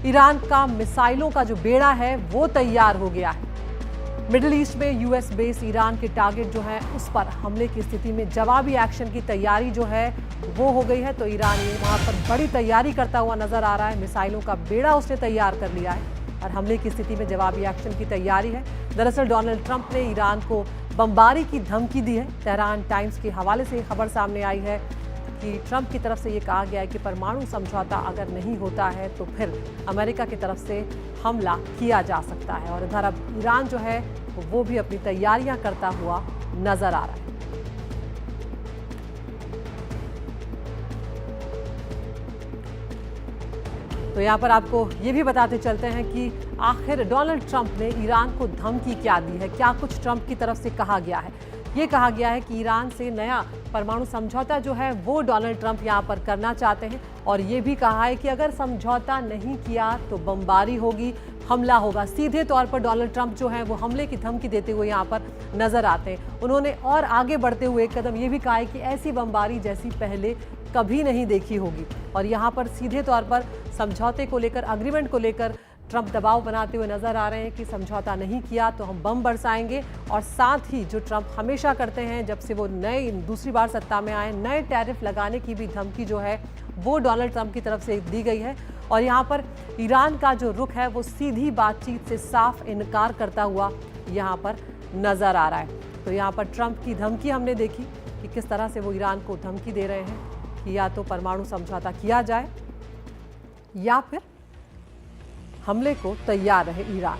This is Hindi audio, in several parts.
ईरान का मिसाइलों का जो बेड़ा है वो तैयार हो गया है। मिडिल ईस्ट में यूएस बेस ईरान के टारगेट जो है उस पर हमले की स्थिति में जवाबी एक्शन की तैयारी जो है वो हो गई है। तो ईरान ये वहां पर बड़ी तैयारी करता हुआ नजर आ रहा है। मिसाइलों का बेड़ा उसने तैयार कर लिया है और हमले की स्थिति में जवाबी एक्शन की तैयारी है। दरअसल डोनाल्ड ट्रंप ने ईरान को बमबारी की धमकी दी है। तेहरान टाइम्स के हवाले से खबर सामने आई है कि ट्रंप की तरफ से ये कहा गया है कि परमाणु समझौता अगर नहीं होता है तो फिर अमेरिका की तरफ से हमला किया जा सकता है। और इधर अब ईरान जो है वो भी अपनी तैयारियां करता हुआ नजर आ रहा है। तो यहाँ पर आपको ये भी बताते चलते हैं कि आखिर डोनाल्ड ट्रंप ने ईरान को धमकी क्या दी है, क्या कुछ ट्रंप की तरफ से कहा गया है। ये कहा गया है कि ईरान से नया परमाणु समझौता जो है वो डोनाल्ड ट्रंप यहाँ पर करना चाहते हैं और ये भी कहा है कि अगर समझौता नहीं किया तो बमबारी होगी, हमला होगा। सीधे तौर पर डोनाल्ड ट्रंप जो है वो हमले की धमकी देते हुए यहाँ पर नजर आते हैं। उन्होंने और आगे बढ़ते हुए एक कदम ये भी कहा है कि ऐसी बमबारी जैसी पहले कभी नहीं देखी होगी। और यहाँ पर सीधे तौर पर समझौते को लेकर, अग्रीमेंट को लेकर ट्रंप दबाव बनाते हुए नजर आ रहे हैं कि समझौता नहीं किया तो हम बम बरसाएंगे। और साथ ही जो ट्रंप हमेशा करते हैं जब से वो दूसरी बार सत्ता में आए, नए टैरिफ लगाने की भी धमकी जो है वो डोनाल्ड ट्रंप की तरफ से दी गई है। और यहाँ पर ईरान का जो रुख है वो सीधी बातचीत से साफ इनकार करता हुआ यहाँ पर नजर आ रहा है। तो यहाँ पर ट्रंप की धमकी हमने देखी कि किस तरह से वो ईरान को धमकी दे रहे हैं कि या तो परमाणु समझौता किया जाए या फिर हमले को तैयार रहे ईरान।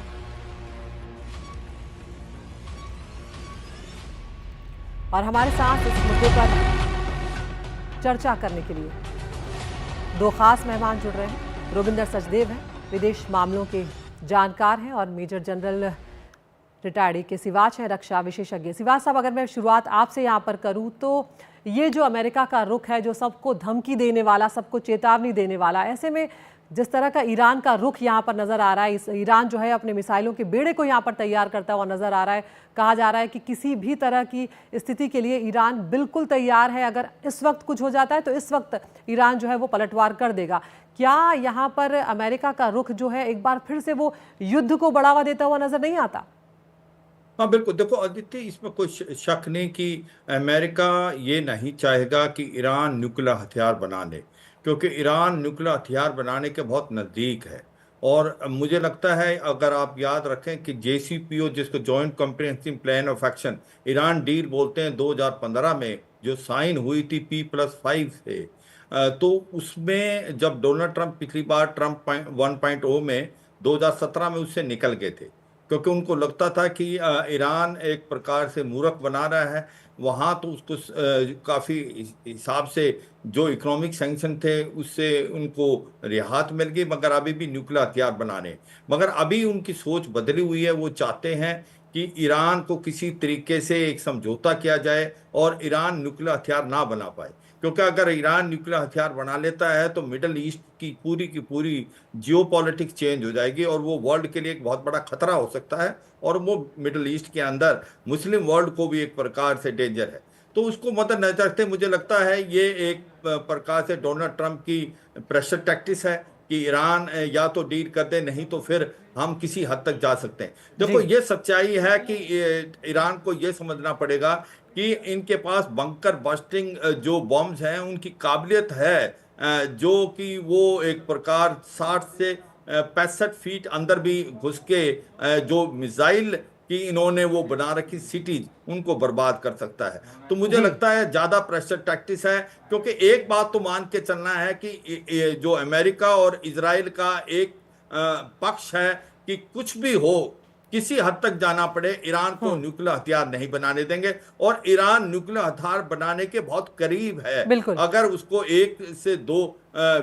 और हमारे साथ इस मुद्दे पर चर्चा करने के लिए दो खास मेहमान जुड़ रहे हैं। रोबिंदर सचदेव हैं, विदेश मामलों के जानकार हैं, और मेजर जनरल रिटायर्ड के सिवाच हैं, रक्षा विशेषज्ञ। सिवाच साहब, अगर मैं शुरुआत आपसे यहाँ पर करूँ तो ये जो अमेरिका का रुख है, जो सबको धमकी देने वाला, सबको चेतावनी देने वाला, ऐसे में जिस तरह का ईरान का रुख यहाँ पर नजर आ रहा है, ईरान जो है अपने मिसाइलों के बेड़े को यहाँ पर तैयार करता हुआ नजर आ रहा है। कहा जा रहा है कि किसी भी तरह की स्थिति के लिए ईरान बिल्कुल तैयार है। अगर इस वक्त कुछ हो जाता है तो इस वक्त ईरान जो है वो पलटवार कर देगा। क्या यहाँ पर अमेरिका का रुख जो है एक बार फिर से वो युद्ध को बढ़ावा देता हुआ नजर नहीं आता? हाँ बिल्कुल, देखो आदित्य, इसमें कोई शक नहीं कि अमेरिका ये नहीं चाहेगा कि ईरान न्यूक्लियर हथियार बना ले, क्योंकि ईरान न्यूक्लियर हथियार बनाने के बहुत नज़दीक है। और मुझे लगता है, अगर आप याद रखें कि JCPO, जिसको joint comprehensive plan of action Iran deal बोलते हैं, 2015 में जो साइन हुई थी P+5 से, तो उसमें जब डोनाल्ड ट्रंप पिछली बार ट्रंप 1.0 में 2017 में उससे निकल गए थे, क्योंकि उनको लगता था कि ईरान एक प्रकार से मूर्ख बना रहा है वहाँ। तो उसको काफ़ी हिसाब से जो इकोनॉमिक सैंक्शन थे उससे उनको रियायत मिल गई, मगर अभी भी न्यूक्लियर हथियार बनाने, मगर अभी उनकी सोच बदली हुई है। वो चाहते हैं कि ईरान को किसी तरीके से एक समझौता किया जाए और ईरान न्यूक्लियर हथियार ना बना पाए, क्योंकि अगर ईरान न्यूक्लियर हथियार बना लेता है तो मिडल ईस्ट की पूरी जियोपॉलिटिक्स चेंज हो जाएगी और वो वर्ल्ड के लिए एक बहुत बड़ा खतरा हो सकता है। और वो मिडल ईस्ट के अंदर मुस्लिम वर्ल्ड को भी एक प्रकार से डेंजर है। तो उसको मद्देनजर रखते मुझे लगता है ये एक प्रकार से डोनाल्ड ट्रंप की प्रेशर टैक्टिस है कि ईरान या तो डील कर दे, नहीं तो फिर हम किसी हद तक जा सकते हैं। देखो, ये सच्चाई है कि ईरान को ये समझना पड़ेगा कि इनके पास बंकर बस्टिंग जो बॉम्ब्स हैं उनकी काबिलियत है, जो कि वो एक प्रकार 60 से 65 फीट अंदर भी घुस के जो मिसाइल कि इन्होंने वो बना रखी सिटीज उनको बर्बाद कर सकता है। तो मुझे लगता है ज्यादा प्रेशर टैक्टिस है, क्योंकि एक बात तो मान के चलना है कि जो अमेरिका और इजराइल का एक पक्ष है कि कुछ भी हो, किसी हद तक जाना पड़े, ईरान को न्यूक्लियर हथियार नहीं बनाने देंगे। और ईरान न्यूक्लियर हथियार बनाने के बहुत करीब है। अगर उसको 1 से 2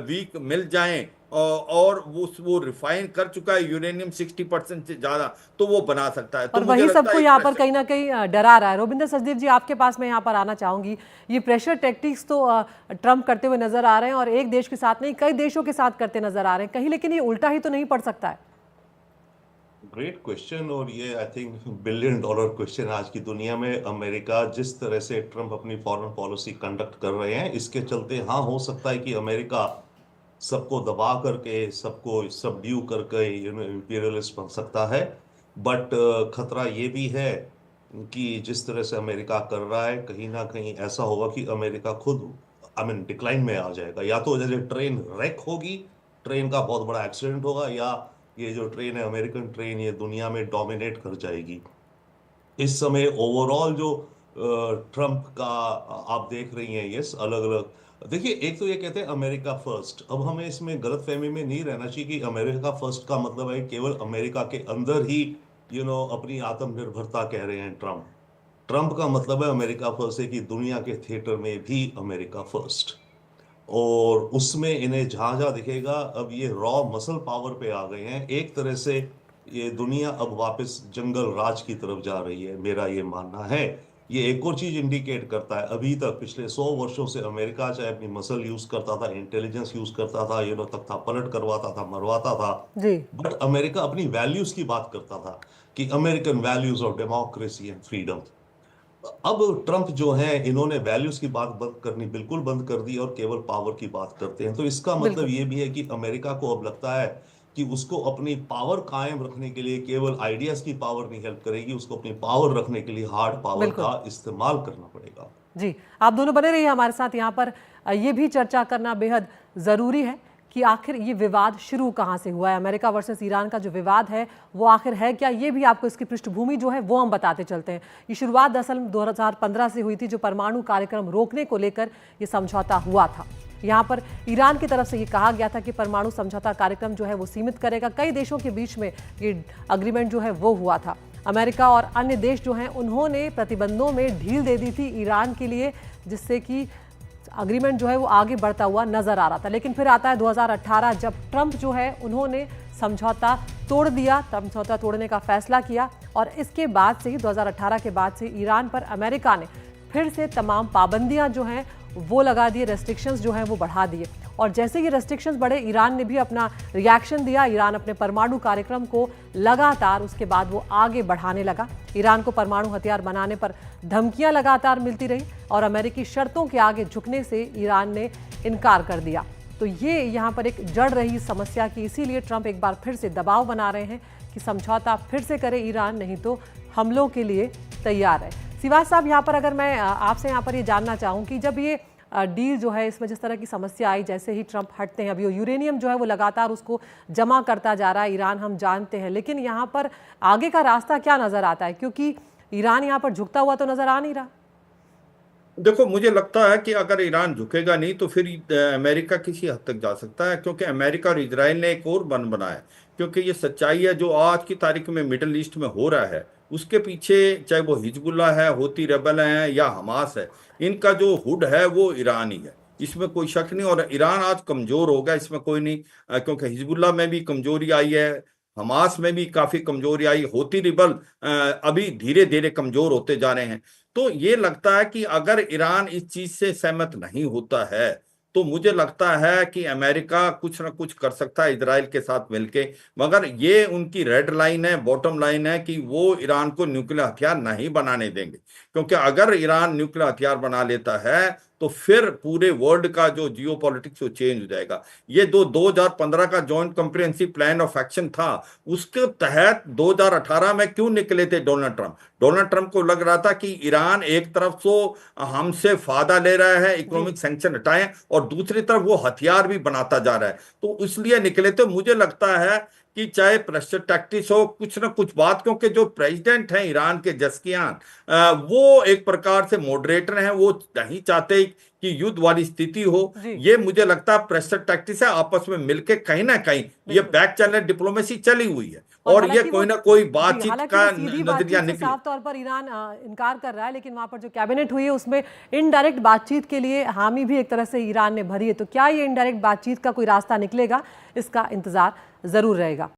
वीक मिल जाएं और वो रिफाइन कर चुका है यूरेनियम 60% से ज्यादा, तो वो बना सकता है। और वही सबको यहाँ पर कहीं ना कहीं डरा रहा है। रोबिंदर सचदेव जी, आपके पास मैं यहाँ पर आना चाहूंगी। ये प्रेशर टैक्टिक्स तो ट्रंप करते हुए नजर आ रहे हैं और एक देश के साथ नहीं, कई देशों के साथ करते नजर आ रहे हैं कहीं, लेकिन ये उल्टा ही तो नहीं पड़ सकता है? ग्रेट क्वेश्चन, और ये आई थिंक $1 बिलियन क्वेश्चन आज की दुनिया में। अमेरिका जिस तरह से ट्रंप अपनी फॉरेन पॉलिसी कंडक्ट कर रहे हैं, इसके चलते हाँ हो सकता है कि अमेरिका सबको दबा करके, सबको सबड्यू करके इंपीरियलिस्ट बन सकता है। बट खतरा ये भी है कि जिस तरह से अमेरिका कर रहा है, कहीं ना कहीं ऐसा होगा कि अमेरिका खुद डिक्लाइन में आ जाएगा। या तो जैसे ट्रेन रैक होगी, ट्रेन का बहुत बड़ा एक्सीडेंट होगा, या ये जो ट्रेन है अमेरिकन ट्रेन, ये दुनिया में डोमिनेट कर जाएगी। इस समय ओवरऑल जो ट्रम्प का आप देख रही हैं, यस, अलग अलग देखिए, एक तो ये कहते हैं अमेरिका फर्स्ट। अब हमें इसमें गलतफहमी में नहीं रहना चाहिए कि अमेरिका फर्स्ट का मतलब है केवल अमेरिका के अंदर ही अपनी आत्मनिर्भरता कह रहे हैं ट्रम्प। ट्रम्प का मतलब है अमेरिका फर्स्ट है कि दुनिया के थिएटर में भी अमेरिका फर्स्ट। और उसमें इन्हें जहां जहां दिखेगा, अब ये रॉ मसल पावर पे आ गए हैं एक तरह से। ये दुनिया अब वापस जंगल राज की तरफ जा रही है, मेरा ये मानना है। ये एक और चीज इंडिकेट करता है, अभी तक पिछले 100 वर्षों से अमेरिका चाहे अपनी मसल यूज करता था, इंटेलिजेंस यूज करता था, तख्ता पलट करवाता था, मरवाता था, जी। बट अमेरिका अपनी वैल्यूज की बात करता था कि American values of democracy and freedom. अब ट्रम्प जो है, इन्होंने वैल्यूज की बात बंद करनी बिल्कुल बंद कर दी और केवल पावर की बात करते हैं। तो इसका मतलब बिल्कुल। ये भी है कि अमेरिका को अब लगता है कि उसको अपनी पावर कायम रखने के लिए केवल आइडियाज की पावर नहीं हेल्प करेगी, उसको अपनी पावर रखने के लिए हार्ड पावर बिल्कुल। का इस्तेमाल करना पड़ेगा। जी, आप दोनों बने रहिए हमारे साथ। यहाँ पर ये भी चर्चा करना बेहद ज़रूरी है कि आखिर ये विवाद शुरू कहाँ से हुआ है। अमेरिका वर्सेस ईरान का जो विवाद है वो आखिर है क्या, ये भी आपको इसकी पृष्ठभूमि जो है वो हम बताते चलते हैं। ये शुरुआत दरअसल 2015 से हुई थी, जो परमाणु कार्यक्रम रोकने को लेकर ये समझौता हुआ था। यहाँ पर ईरान की तरफ से ये कहा गया था कि परमाणु समझौता कार्यक्रम जो है वो सीमित करेगा। कई देशों के बीच में ये अग्रीमेंट जो है वो हुआ था। अमेरिका और अन्य देश जो हैं उन्होंने प्रतिबंधों में ढील दे दी थी ईरान के लिए, जिससे कि अग्रीमेंट जो है वो आगे बढ़ता हुआ नजर आ रहा था। लेकिन फिर आता है 2018, जब ट्रंप जो है उन्होंने समझौता तोड़ दिया, समझौता तोड़ने का फैसला किया। और इसके बाद से ही 2018 के बाद से ईरान पर अमेरिका ने फिर से तमाम पाबंदियां जो हैं वो लगा दिए, रेस्ट्रिक्शंस जो हैं वो बढ़ा दिए। और जैसे ये रेस्ट्रिक्शंस बढ़े, ईरान ने भी अपना रिएक्शन दिया। ईरान अपने परमाणु कार्यक्रम को लगातार उसके बाद वो आगे बढ़ाने लगा। ईरान को परमाणु हथियार बनाने पर धमकियां लगातार मिलती रही और अमेरिकी शर्तों के आगे झुकने से ईरान ने इनकार कर दिया। तो ये यहाँ पर एक जड़ रही समस्या की, इसीलिए ट्रंप एक बार फिर से दबाव बना रहे हैं कि समझौता फिर से करे ईरान, नहीं तो हमलों के लिए तैयार है। सिवाज साहब, यहाँ पर अगर मैं आपसे यहाँ पर ये जानना चाहूँ कि जब ये डील जो है, इसमें जिस तरह की समस्या आई, जैसे ही ट्रंप हटते हैं, अभी यूरेनियम जो है वो लगातार उसको जमा करता जा रहा है ईरान, हम जानते हैं। लेकिन यहाँ पर आगे का रास्ता क्या नज़र आता है, क्योंकि ईरान यहाँ पर झुकता हुआ तो नज़र आ नहीं रहा। देखो, मुझे लगता है कि अगर ईरान झुकेगा नहीं तो फिर अमेरिका किसी हद तक जा सकता है, क्योंकि अमेरिका और इजराइल ने एक और बन बनाया। क्योंकि ये सच्चाई है जो आज की तारीख में मिडिल ईस्ट में हो रहा है, उसके पीछे चाहे वो हिजबुल्ला है, होती रेबल है या हमास है, इनका जो हुड है वो ईरान ही है, इसमें कोई शक नहीं। और ईरान आज कमजोर हो गया, इसमें कोई नहीं, क्योंकि हिजबुल्ला में भी कमजोरी आई है, हमास में भी काफी कमजोरी आई, होती रिबल अभी धीरे धीरे कमजोर होते जा रहे हैं। तो ये लगता है कि अगर ईरान इस चीज से सहमत नहीं होता है तो मुझे लगता है कि अमेरिका कुछ ना कुछ कर सकता है इजराइल के साथ मिलके। मगर ये उनकी रेड लाइन है, बॉटम लाइन है कि वो ईरान को न्यूक्लियर हथियार नहीं बनाने देंगे। क्योंकि अगर ईरान न्यूक्लियर हथियार बना लेता है तो फिर पूरे वर्ल्ड का जो जियो पॉलिटिक्स वो चेंज हो जाएगा। ये 2015 का joint comprehensive plan of action था, उसके तहत 2018 में क्यों निकले थे डोनाल्ड ट्रंप? डोनाल्ड ट्रंप को लग रहा था कि ईरान एक तरफ से हमसे फायदा ले रहा है, इकोनॉमिक सैंक्शन हटाएं, और दूसरी तरफ वो हथियार भी बनाता जा रहा है, तो इसलिए निकले थे। मुझे लगता है कि चाहे प्रेशर टैक्टिक्स हो, कुछ ना कुछ बात, क्योंकि जो प्रेसिडेंट हैं ईरान के जस्कियान, वो एक प्रकार से मॉडरेटर हैं, वो नहीं चाहते कि युद्ध वाली स्थिति हो। ये मुझे लगता है प्रेशर टैक्टिक्स है, आपस में मिलके कहीं ना कहीं ये बैक चैनल डिप्लोमेसी चली हुई है और ये कोई ना कोई बातचीत का नजरिया निकली। साफ तौर पर ईरान इनकार कर रहा है, लेकिन वहां पर जो कैबिनेट हुई है उसमें इनडायरेक्ट बातचीत के लिए हामी भी एक तरह से ईरान ने भरी है। तो क्या ये इनडायरेक्ट बातचीत का कोई रास्ता निकलेगा, इसका इंतजार जरूर रहेगा।